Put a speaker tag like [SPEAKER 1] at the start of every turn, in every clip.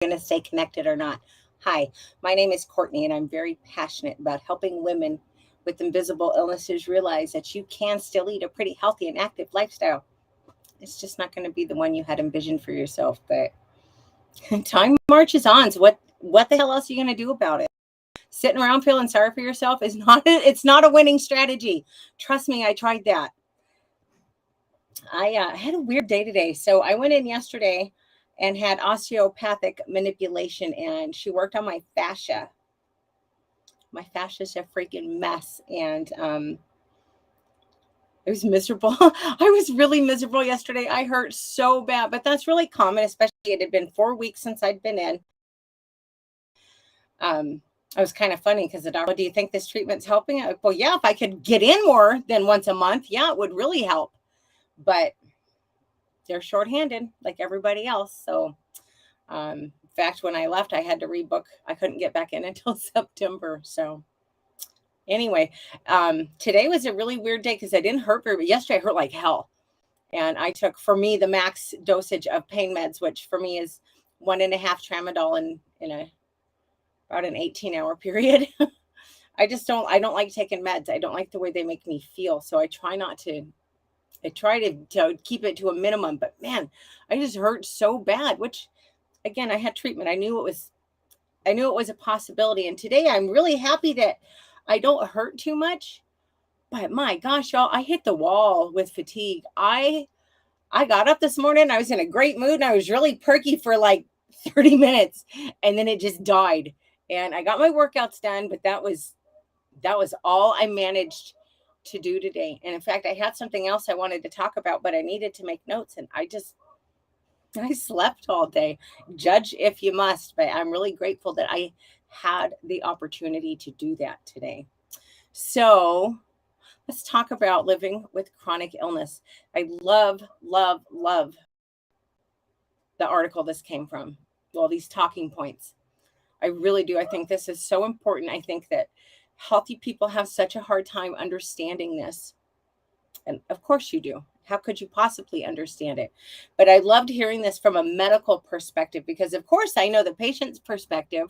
[SPEAKER 1] going to stay connected or not. Hi, my name is Courtney, and I'm very passionate about helping women with invisible illnesses realize that you can still lead a pretty healthy and active lifestyle. It's just not going to be the one you had envisioned for yourself, but time marches on. So what the hell else are you going to do about it? Sitting around feeling sorry for yourself is not it's not a winning strategy. Trust me, I tried that. I had a weird day today. So I went in yesterday and had osteopathic manipulation, and she worked on my fascia. My fascia's a freaking mess, and it was miserable. I was really miserable yesterday. I hurt so bad, but that's really common, especially it had been 4 weeks since I'd been in. It was kind of funny because the doctor, do you think this treatment's helping? Well, yeah, if I could get in more than once a month, yeah, it would really help. But they're shorthanded like everybody else. So, in fact, when I left, I had to rebook. I couldn't get back in until September. So, anyway, today was a really weird day because I didn't hurt very, but yesterday I hurt like hell. And I took, for me, the max dosage of pain meds, which for me is 1.5 tramadol in about an 18-hour period. I don't like taking meds. I don't like the way they make me feel. So I try not to, I try to keep it to a minimum, but man, I just hurt so bad, which again, I had treatment. I knew it was a possibility. And today I'm really happy that I don't hurt too much, but my gosh, y'all, I hit the wall with fatigue. I got up this morning, I was in a great mood and I was really perky for like 30 minutes and then it just died. And I got my workouts done, but that was all I managed to do today. And in fact, I had something else I wanted to talk about, but I needed to make notes and I slept all day. Judge if you must, but I'm really grateful that I had the opportunity to do that today. So, let's talk about living with chronic illness. I love, love, love the article this came from. Well, these talking points. I really do. I think this is so important. I think that healthy people have such a hard time understanding this. And of course you do. How could you possibly understand it? But I loved hearing this from a medical perspective because, of course, I know the patient's perspective,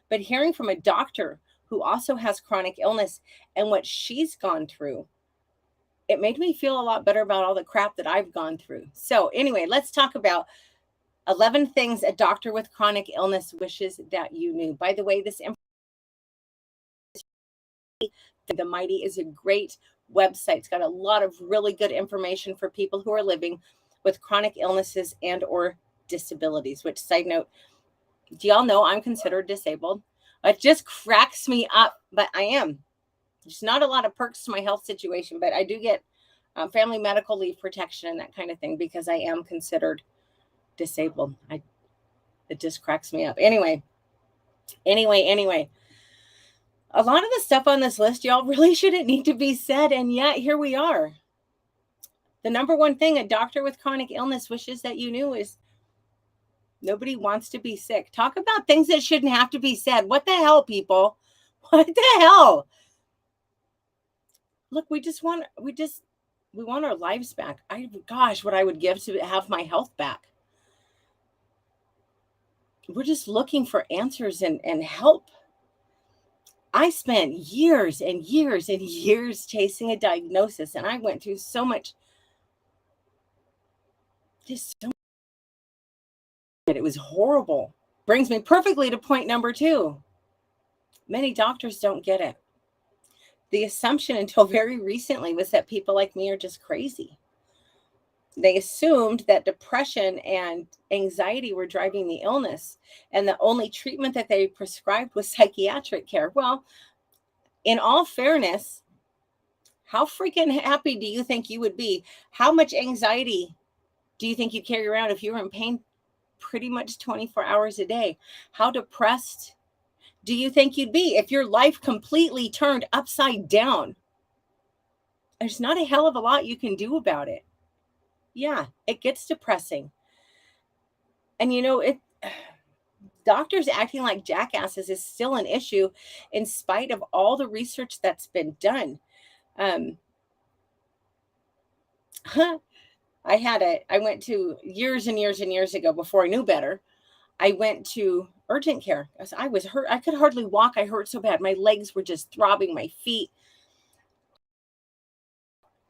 [SPEAKER 1] but hearing from a doctor who also has chronic illness and what she's gone through, it made me feel a lot better about all the crap that I've gone through. So, anyway, let's talk about 11 things a doctor with chronic illness wishes that you knew. By the way, this The Mighty is a great website. It's got a lot of really good information for people who are living with chronic illnesses and or disabilities, which side note, do y'all know I'm considered disabled? It just cracks me up, but I am. There's not a lot of perks to my health situation, but I do get family medical leave protection and that kind of thing because I am considered disabled. It just cracks me up. Anyway, a lot of the stuff on this list, y'all, really shouldn't need to be said, and yet here we are. The number one thing a doctor with chronic illness wishes that you knew is nobody wants to be sick. Talk about things that shouldn't have to be said. What the hell, people? What the hell? Look, we want our lives back. Gosh, what I would give to have my health back. We're just looking for answers and help. I spent years and years and years chasing a diagnosis, and I went through so much. It was horrible. Brings me perfectly to point number 2. Many doctors don't get it. The assumption until very recently was that people like me are just crazy. They assumed that depression and anxiety were driving the illness, and the only treatment that they prescribed was psychiatric care. Well, in all fairness, how freaking happy do you think you would be? How much anxiety do you think you'd carry around if you were in pain pretty much 24 hours a day? How depressed do you think you'd be if your life completely turned upside down? There's not a hell of a lot you can do about it. Yeah, it gets depressing. And doctors acting like jackasses is still an issue in spite of all the research that's been done. I went to years and years and years ago before I knew better. I went to urgent care. I was hurt. I could hardly walk. I hurt so bad. My legs were just throbbing, my feet.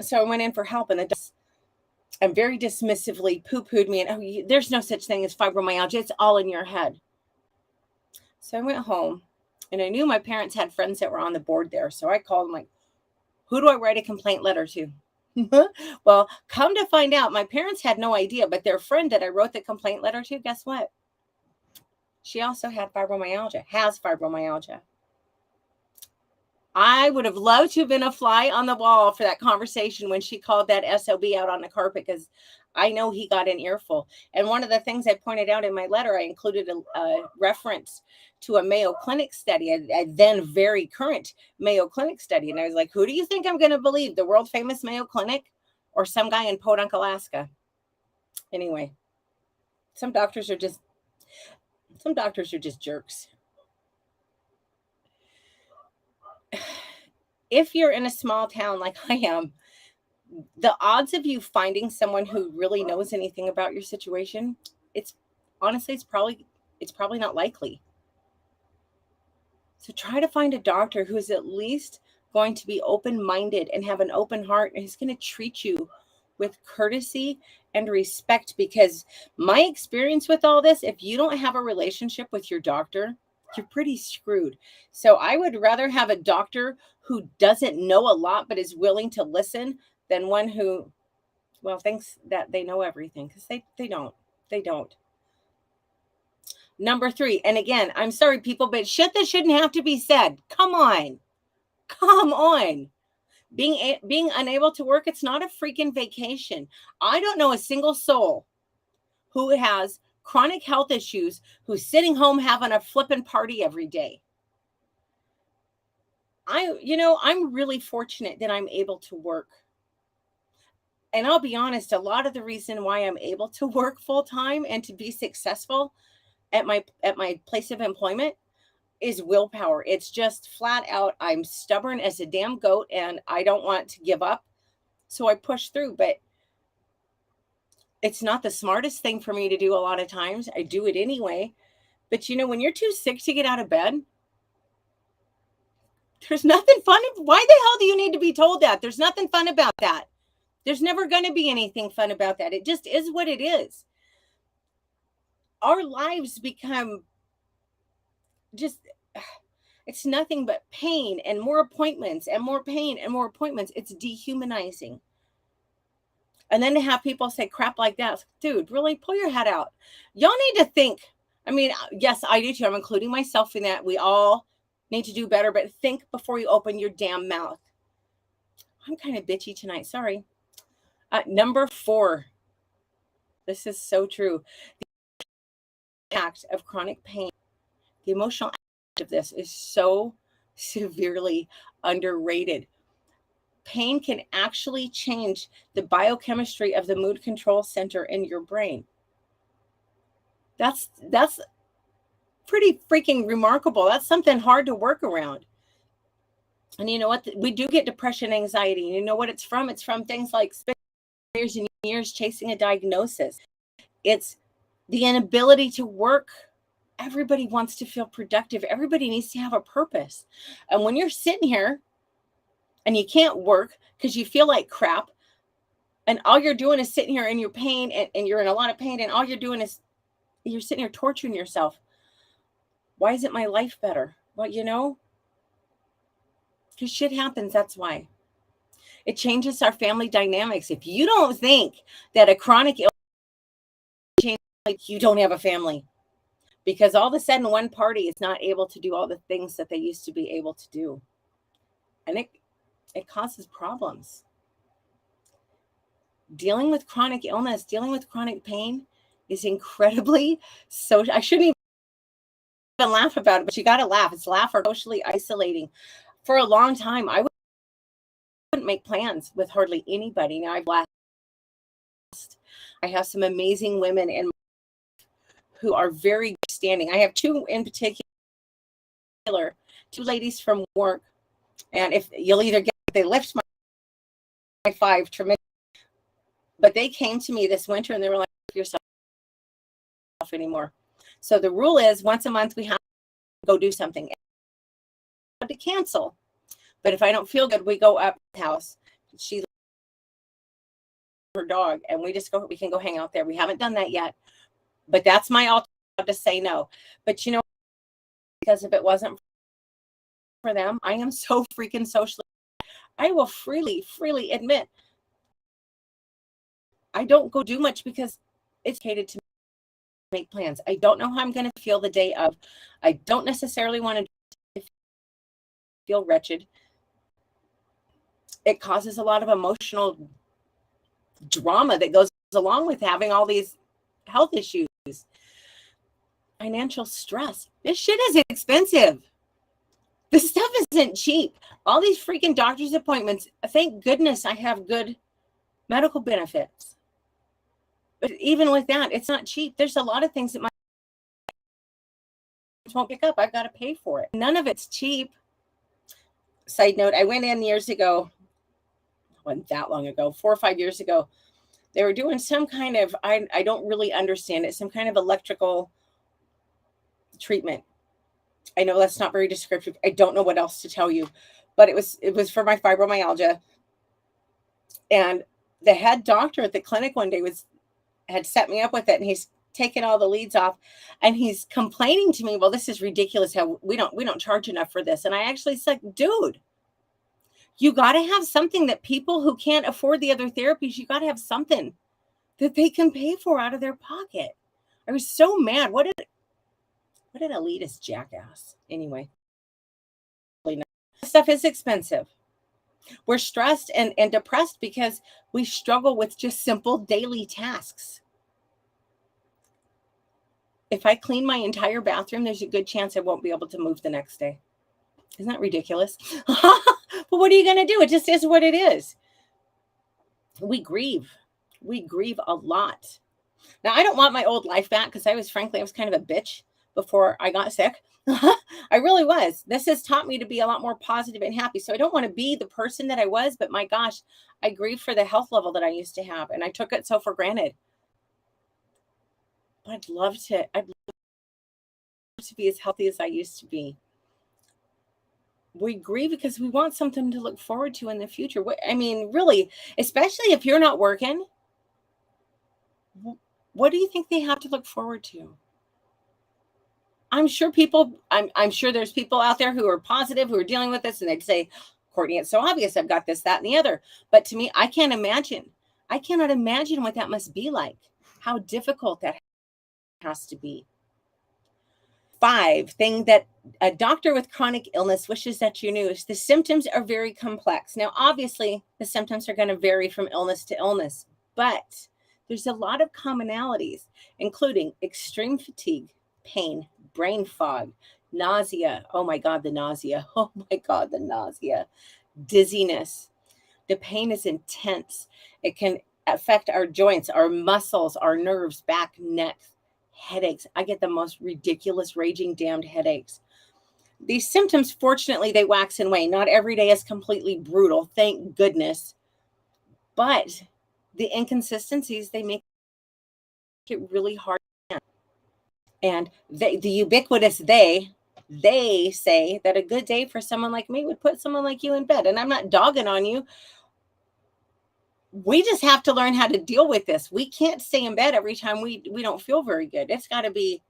[SPEAKER 1] So I went in for help, and very dismissively poo-pooed me. And there's no such thing as fibromyalgia. It's all in your head. So I went home, and I knew my parents had friends that were on the board there. So I called them like, who do I write a complaint letter to? Well, come to find out, my parents had no idea, but their friend that I wrote the complaint letter to, guess what? She also had fibromyalgia, has fibromyalgia. I would have loved to have been a fly on the wall for that conversation when she called that SOB out on the carpet, because I know he got an earful. And one of the things I pointed out in my letter, I included a reference to a Mayo Clinic study, a then very current Mayo Clinic study. And I was like, who do you think I'm going to believe, the world famous Mayo Clinic or some guy in Podunk, Alaska? Anyway, some doctors are just jerks. If you're in a small town like I am, the odds of you finding someone who really knows anything about your situation, it's probably not likely. So try to find a doctor who's at least going to be open-minded and have an open heart, and who's going to treat you with courtesy and respect. Because my experience with all this, if you don't have a relationship with your doctor, you're pretty screwed. So I would rather have a doctor who doesn't know a lot but is willing to listen than one who, well, thinks that they know everything, because they don't. Number 3, and again, I'm sorry, people, but shit that shouldn't have to be said. Come on. Being unable to work, it's not a freaking vacation. I don't know a single soul who has chronic health issues who's sitting home having a flippin' party every day. I'm really fortunate that I'm able to work. And I'll be honest, a lot of the reason why I'm able to work full time and to be successful at my place of employment is willpower. It's just flat out, I'm stubborn as a damn goat and I don't want to give up. So I push through, but it's not the smartest thing for me to do a lot of times. I do it anyway. But when you're too sick to get out of bed, there's nothing fun. Why the hell do you need to be told that? There's nothing fun about that. There's never going to be anything fun about that. It just is what it is. Our lives become just, it's nothing but pain and more appointments and more pain and more appointments. It's dehumanizing. And then to have people say crap like that, dude, really pull your head out. Y'all need to think. I mean, yes, I do too. I'm including myself in that. We all need to do better, but think before you open your damn mouth. I'm kind of bitchy tonight. Sorry. Number 4. This is so true. The impact of chronic pain, the emotional aspect of this is so severely underrated. Pain can actually change the biochemistry of the mood control center in your brain. That's pretty freaking remarkable. That's something hard to work around. And you know what? We do get depression, anxiety. You know what it's from? It's from things like years and years chasing a diagnosis. It's the inability to work. Everybody wants to feel productive. Everybody needs to have a purpose. And when you're sitting here and you can't work because you feel like crap, and all you're doing is sitting here in your pain, and you're in a lot of pain, and all you're doing is you're sitting here torturing yourself. Why isn't my life better? Well, because shit happens. That's why. It changes our family dynamics. If you don't think that a chronic illness changes, you don't have a family. Because all of a sudden one party is not able to do all the things that they used to be able to do. And it causes problems. Dealing with chronic illness, dealing with chronic pain is incredibly I shouldn't even laugh about it, but you got to laugh. It's socially isolating. For a long time, I wouldn't make plans with hardly anybody. Now I've blessed. I have some amazing women in who are very standing. I have 2 in particular, 2 ladies from work. And if you'll either get, they lift my 5 tremendous, but they came to me this winter and they were like, yourself anymore. So the rule is once a month we have to go do something to cancel. But if I don't feel good, we go up to the house. She her dog and we can go hang out there. We haven't done that yet. But that's my alternative to say no. But you know, because if it wasn't for them, I am so freaking socially. I will freely admit I don't go do much because it's catered to make plans. I don't know how I'm going to feel the day of. I don't necessarily want to feel wretched. It causes a lot of emotional drama that goes along with having all these health issues. Financial stress. This shit is expensive. This stuff isn't cheap. All these freaking doctor's appointments. Thank goodness I have good medical benefits. But even with that, it's not cheap. There's a lot of things that my won't pick up. I've got to pay for it. None of it's cheap. Side note, I went in years ago. Wasn't that long ago, 4 or 5 years ago. They were doing some kind of, I don't really understand it, some kind of electrical treatment. I know that's not very descriptive. I don't know what else to tell you, but it was for my fibromyalgia. And the head doctor at the clinic one day had set me up with it, and he's taken all the leads off, and he's complaining to me, well, this is ridiculous how we don't charge enough for this. And I actually said, dude, you got to have something that people who can't afford the other therapies, you got to have something that they can pay for out of their pocket. I was so mad. What an elitist jackass. Anyway, stuff is expensive. We're stressed and depressed because we struggle with just simple daily tasks. If I clean my entire bathroom, there's a good chance I won't be able to move the next day. Isn't that ridiculous? But what are you going to do? It just is what it is. We grieve. We grieve a lot. Now, I don't want my old life back because I was kind of a bitch before I got sick. I really was. This has taught me to be a lot more positive and happy. So I don't want to be the person that I was, but my gosh, I grieve for the health level that I used to have. And I took it so for granted. But I'd love to be as healthy as I used to be. We grieve because we want something to look forward to in the future. I mean, really, especially if you're not working, what do you think they have to look forward to? I'm sure there's people out there who are positive, who are dealing with this, and they'd say, Courtney, it's so obvious. I've got this, that, and the other. But to me, I cannot imagine what that must be like, how difficult that has to be. 5, thing that a doctor with chronic illness wishes that you knew is the symptoms are very complex. Now, obviously, the symptoms are going to vary from illness to illness, but there's a lot of commonalities, including extreme fatigue, pain, brain fog, nausea. Oh my God, the nausea. Oh my God, the nausea. Dizziness. The pain is intense. It can affect our joints, our muscles, our nerves, back, neck. Headaches. I get the most ridiculous, raging, damned headaches. These symptoms, fortunately, they wax and wane. Not every day is completely brutal, thank goodness. But the inconsistencies, they make it really hard. And the ubiquitous they say that a good day for someone like me would put someone like you in bed. And I'm not dogging on you. We just have to learn how to deal with this. We can't stay in bed every time we don't feel very good. It's got to be,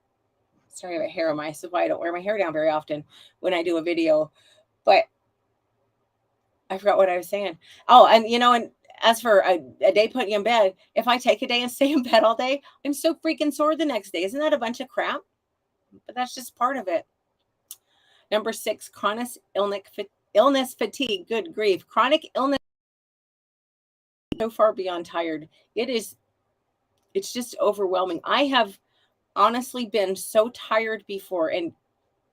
[SPEAKER 1] sorry about hair on my, so why I don't wear my hair down very often when I do a video. But I forgot what I was saying. Oh, and and as for a day putting you in bed, if I take a day and stay in bed all day, I'm so freaking sore the next day. Isn't that a bunch of crap? But that's just part of it. Number 6, chronic illness fatigue. Good grief. Chronic illness. So far beyond tired. It's just overwhelming. I have honestly been so tired before. And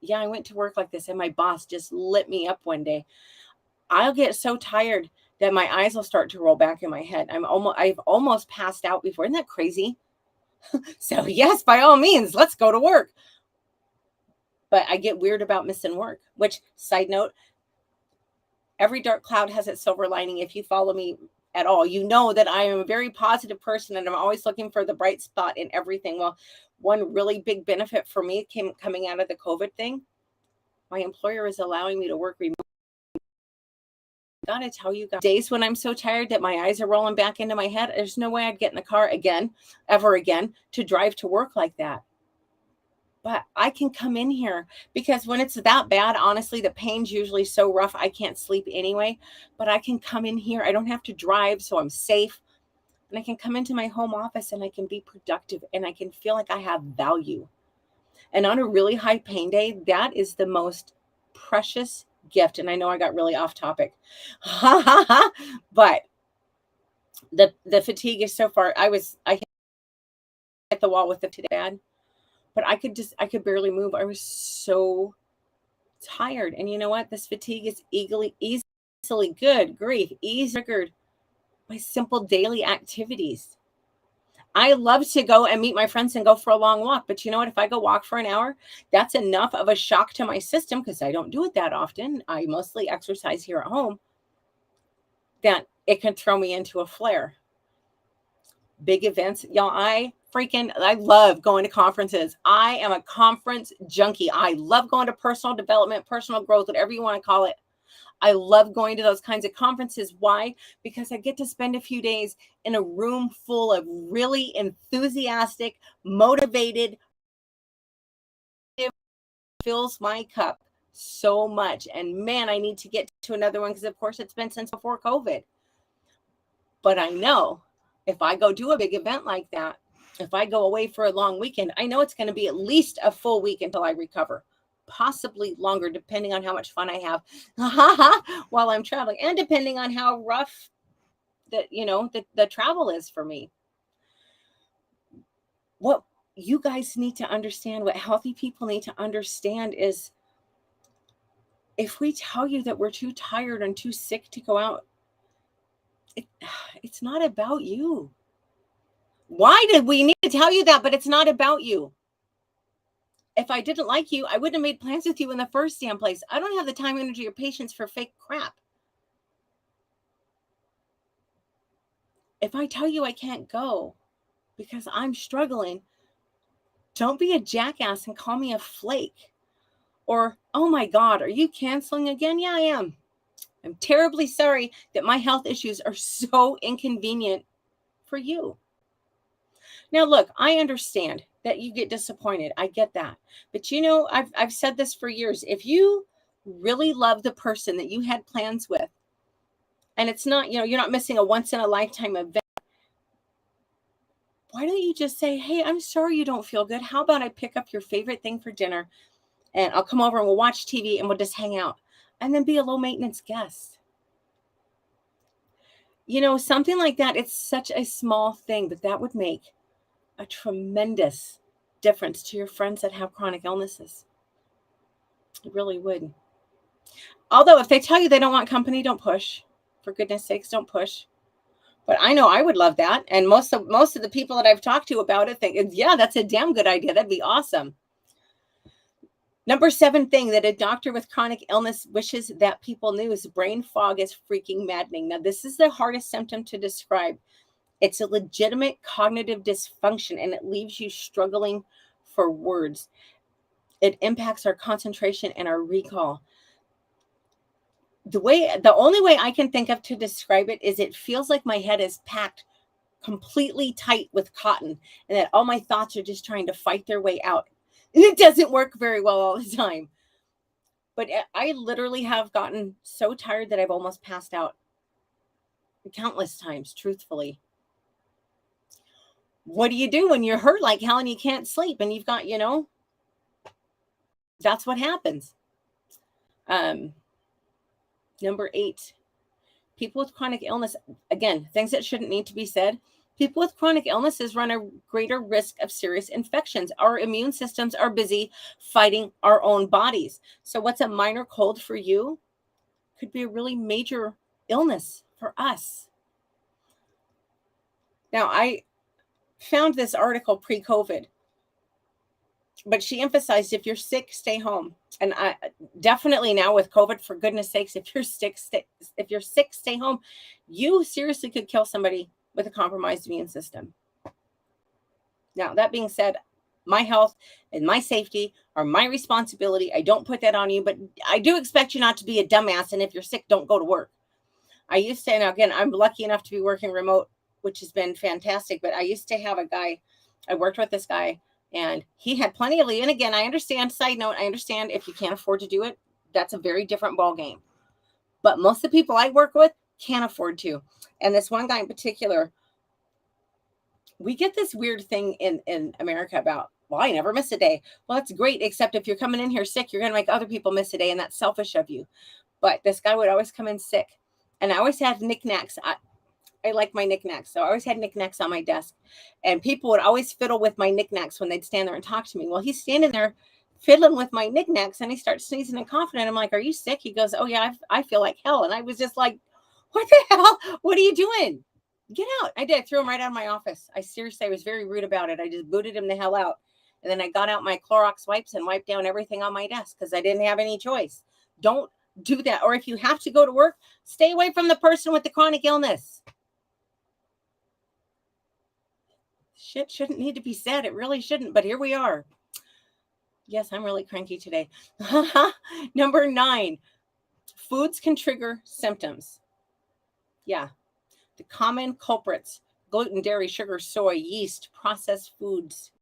[SPEAKER 1] yeah, I went to work like this and my boss just lit me up one day. I'll get so tired that my eyes will start to roll back in my head. I've almost passed out before. Isn't that crazy? So yes, by all means, let's go to work. But I get weird about missing work, which, side note, every dark cloud has its silver lining. If you follow me at all, you know that I am a very positive person and I'm always looking for the bright spot in everything. Well, One really big benefit for me coming out of the COVID thing. My employer is allowing me to work remote. Gotta tell you guys, days when I'm so tired that my eyes are rolling back into my head, there's no way I'd get in the car again, ever again, to drive to work like that. But I can come in here because when it's that bad, honestly, the pain's usually so rough, I can't sleep anyway. But I can come in here. I don't have to drive, so I'm safe. And I can come into my home office and I can be productive and I can feel like I have value. And on a really high pain day, that is the most precious gift. And I know I got really off topic, but the fatigue is so far. I hit the wall with the bad, but I could barely move. I was so tired. And you know what? This fatigue is easily good grief, easily triggered by simple daily activities. I love to go and meet my friends and go for a long walk. But you know what? If I go walk for an hour, that's enough of a shock to my system because I don't do it that often. I mostly exercise here at home. That it can throw me into a flare. Big events. Y'all, I love going to conferences. I am a conference junkie. I love going to personal development, personal growth, whatever you want to call it. I love going to those kinds of conferences. Why? Because I get to spend a few days in a room full of really enthusiastic, motivated, it fills my cup so much. And man, I need to get to another one because of course it's been since before COVID. But I know if I go do a big event like that, if I go away for a long weekend, I know it's going to be at least a full week until I recover. Possibly longer, depending on how much fun I have while I'm traveling, and depending on how rough the travel is for me. What you guys need to understand, what healthy people need to understand is if we tell you that we're too tired and too sick to go out, it's not about you. Why did we need to tell you that? But it's not about you. If I didn't like you, I wouldn't have made plans with you in the first damn place. I don't have the time, energy, or patience for fake crap. If I tell you I can't go because I'm struggling, don't be a jackass and call me a flake. Or, oh my God, are you canceling again? Yeah, I am. I'm terribly sorry that my health issues are so inconvenient for you. Now, look, I understand that you get disappointed. I get that. But you know, I've said this for years. If you really love the person that you had plans with, and it's not, you're not missing a once in a lifetime event, why don't you just say, hey, I'm sorry you don't feel good. How about I pick up your favorite thing for dinner and I'll come over and we'll watch TV and we'll just hang out and then be a low maintenance guest. Something like that. It's such a small thing, but that would make a tremendous difference to your friends that have chronic illnesses. It really would. Although if they tell you they don't want company, don't push. For goodness sakes, don't push. But I know I would love that. And most of the people that I've talked to about it think, yeah, that's a damn good idea. That'd be awesome. Number 7 thing that a doctor with chronic illness wishes that people knew is brain fog is freaking maddening. Now, this is the hardest symptom to describe. It's a legitimate cognitive dysfunction, and it leaves you struggling for words. It impacts our concentration and our recall. The only way I can think of to describe it is it feels like my head is packed completely tight with cotton and that all my thoughts are just trying to fight their way out. And it doesn't work very well all the time. But I literally have gotten so tired that I've almost passed out countless times, truthfully. What do you do when you're hurt like hell and you can't sleep and you've got, that's what happens. Number 8, people with chronic illness, again, things that shouldn't need to be said. People with chronic illnesses run a greater risk of serious infections. Our immune systems are busy fighting our own bodies. So what's a minor cold for you could be a really major illness for us. Now, I found this article pre-COVID, but she emphasized if you're sick, stay home. And I definitely now with COVID, for goodness sakes, if you're sick, stay home. You seriously could kill somebody with a compromised immune system. Now, that being said, My health and my safety are my responsibility. I don't put that on you, but I do expect you not to be a dumbass. And if you're sick, don't go to work. I used to, and again, I'm lucky enough to be working remote, which has been fantastic. But I used to have a guy, I worked with this guy, and he had plenty of leave. And again, I understand, side note, I understand if you can't afford to do it, that's a very different ball game. But most of the people I work with can't afford to. And this one guy in particular, we get this weird thing in America about, well, I never miss a day. Well, that's great, except if you're coming in here sick, you're going to make other people miss a day, and that's selfish of you. But this guy would always come in sick, and I always had knickknacks. I like my knickknacks, so I always had knickknacks on my desk, and people would always fiddle with my knickknacks when they'd stand there and talk to me. Well, he's standing there fiddling with my knickknacks, and he starts sneezing and coughing, and I'm like, "Are you sick?" He goes, "Oh yeah, I feel like hell," and I was just like, "What the hell? What are you doing? Get out." I did. I threw him right out of my office. I was very rude about it. I just booted him the hell out. And then I got out my Clorox wipes and wiped down everything on my desk because I didn't have any choice. Don't do that. Or if you have to go to work, stay away from the person with the chronic illness. Shit shouldn't need to be said. It really shouldn't. But here we are. Yes, I'm really cranky today. Number 9, foods can trigger symptoms. Yeah. The common culprits: gluten, dairy, sugar, soy, yeast, processed foods.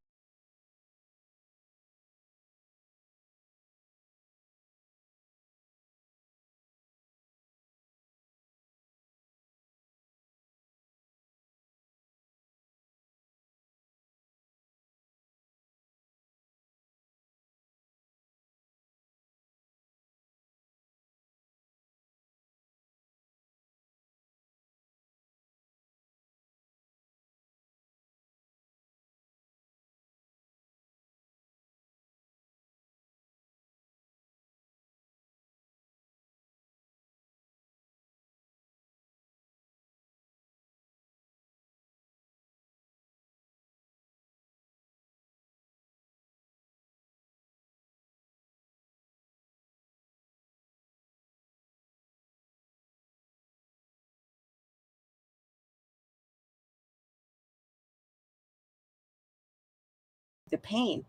[SPEAKER 1] The pain.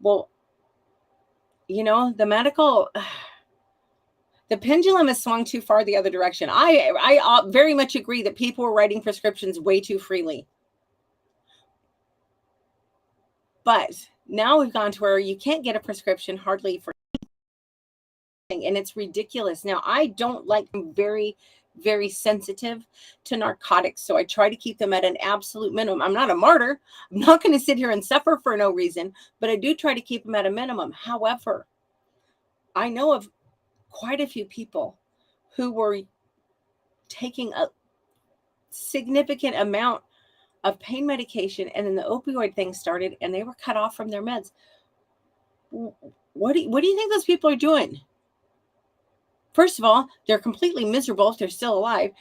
[SPEAKER 1] Well, the medical, the pendulum has swung too far the other direction. I very much agree that people are writing prescriptions way too freely. But now we've gone to where you can't get a prescription hardly for anything, and it's ridiculous. Now, I don't like them very, very sensitive to narcotics, so I try to keep them at an absolute minimum. I'm not a martyr. I'm not going to sit here and suffer for no reason, but I do try to keep them at a minimum. However, I know of quite a few people who were taking a significant amount of pain medication, and then the opioid thing started and they were cut off from their meds. What do you think those people are doing? First of all, they're completely miserable if they're still alive,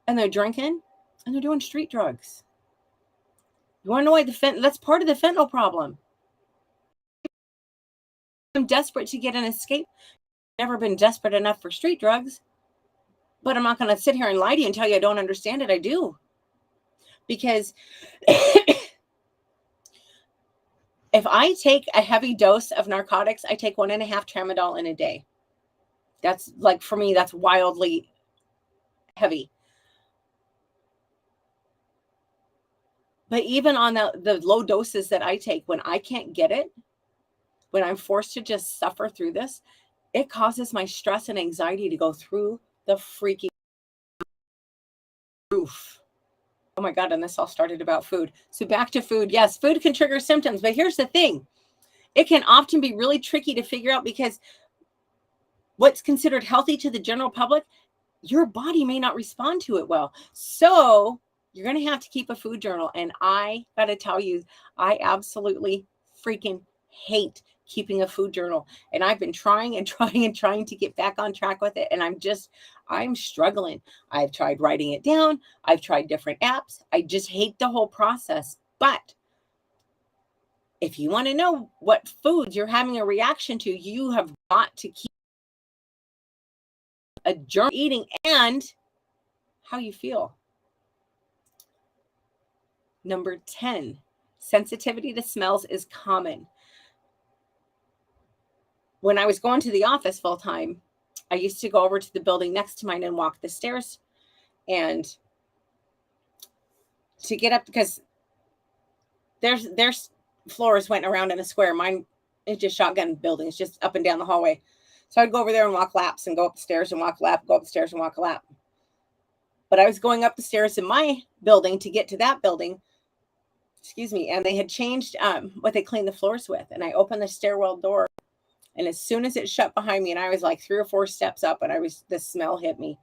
[SPEAKER 1] and they're drinking, and they're doing street drugs. You want to know why that's part of the fentanyl problem. I'm desperate to get an escape. Never been desperate enough for street drugs, but I'm not going to sit here and lie to you and tell you I don't understand it. I do. Because if I take a heavy dose of narcotics, I take 1.5 tramadol in a day. That's like, for me, that's wildly heavy. But even on the low doses that I take, when I can't get it, when I'm forced to just suffer through this, it causes my stress and anxiety to go through the freaking roof. Oh my God, and this all started about food. So back to food. Yes, food can trigger symptoms, but here's the thing. It can often be really tricky to figure out, because what's considered healthy to the general public, your body may not respond to it well. So you're going to have to keep a food journal. And I got to tell you, I absolutely freaking hate keeping a food journal. And I've been trying and trying and trying to get back on track with it. And I'm struggling. I've tried writing it down. I've tried different apps. I just hate the whole process. But if you want to know what foods you're having a reaction to, you have got to keep a journal eating and how you feel. Number 10, Sensitivity to smells is common. When I was going to the office full time, I used to go over to the building next to mine and walk the stairs. And to get up, because there's floors went around in a square. Mine is just shotgun buildings, just up and down the hallway. So I'd go over there and walk laps and go up the stairs and walk a lap, go up the stairs and walk a lap. But I was going up the stairs in my building to get to that building, and they had changed what they cleaned the floors with. And I opened the stairwell door, and as soon as it shut behind me, and I was like 3 or 4 steps up, and the smell hit me.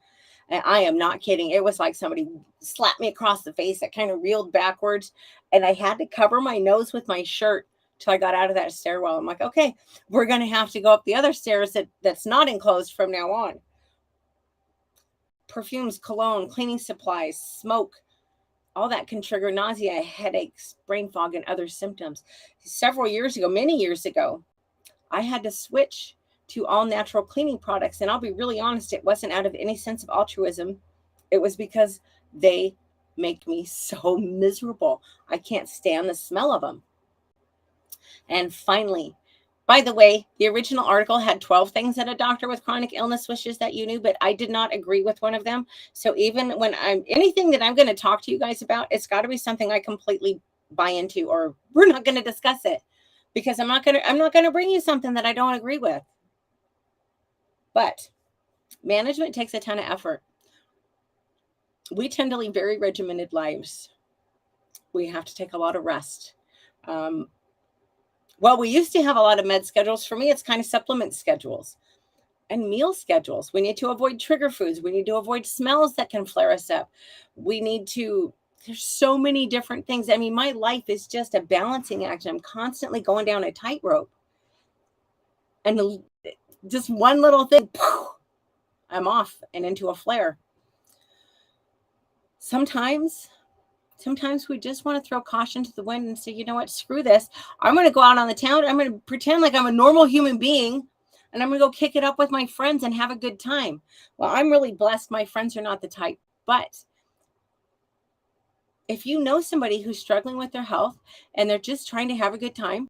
[SPEAKER 1] And I am not kidding. It was like somebody slapped me across the face. I kind of reeled backwards, and I had to cover my nose with my shirt till I got out of that stairwell. I'm like, okay, we're going to have to go up the other stairs that's not enclosed from now on. Perfumes, cologne, cleaning supplies, smoke, all that can trigger nausea, headaches, brain fog, and other symptoms. Many years ago, I had to switch to all natural cleaning products. And I'll be really honest, it wasn't out of any sense of altruism. It was because they make me so miserable. I can't stand the smell of them. And finally, by the way, the original article had 12 things that a doctor with chronic illness wishes that you knew, but I did not agree with one of them. So even when anything that I'm going to talk to you guys about, it's got to be something I completely buy into, or we're not going to discuss it, because I'm not going to bring you something that I don't agree with. But management takes a ton of effort. We tend to lead very regimented lives. We have to take a lot of rest. Well, we used to have a lot of med schedules. For me, it's kind of supplement schedules and meal schedules. We need to avoid trigger foods. We need to avoid smells that can flare us up. There's so many different things. I mean, my life is just a balancing act. I'm constantly going down a tightrope. And just one little thing, I'm off and into a flare. Sometimes we just want to throw caution to the wind and say, you know what, screw this. I'm going to go out on the town. I'm going to pretend like I'm a normal human being, and I'm going to go kick it up with my friends and have a good time. Well, I'm really blessed. My friends are not the type. But if you know somebody who's struggling with their health and they're just trying to have a good time,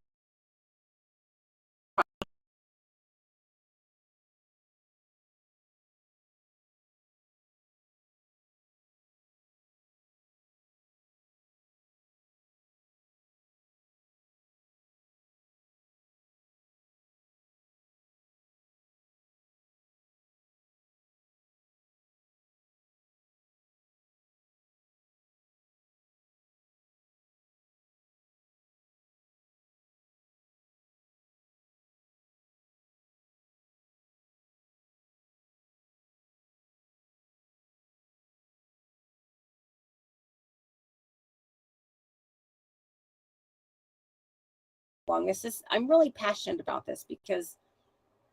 [SPEAKER 1] I'm really passionate about this because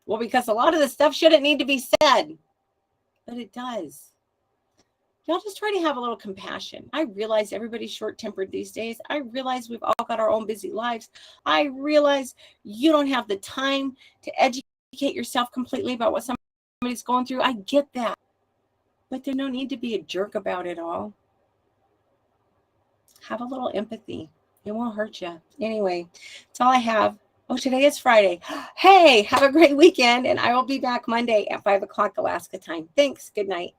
[SPEAKER 1] a lot of this stuff shouldn't need to be said, but it does. Y'all just try to have a little compassion. I realize everybody's short-tempered these days. I realize we've all got our own busy lives. I realize you don't have the time to educate yourself completely about what somebody's going through. I get that. But there's no need to be a jerk about it all. Have a little empathy. It won't hurt you. Anyway, that's all I have. Oh, today is Friday. Hey, have a great weekend, and I will be back Monday at 5 o'clock Alaska time. Thanks. Good night.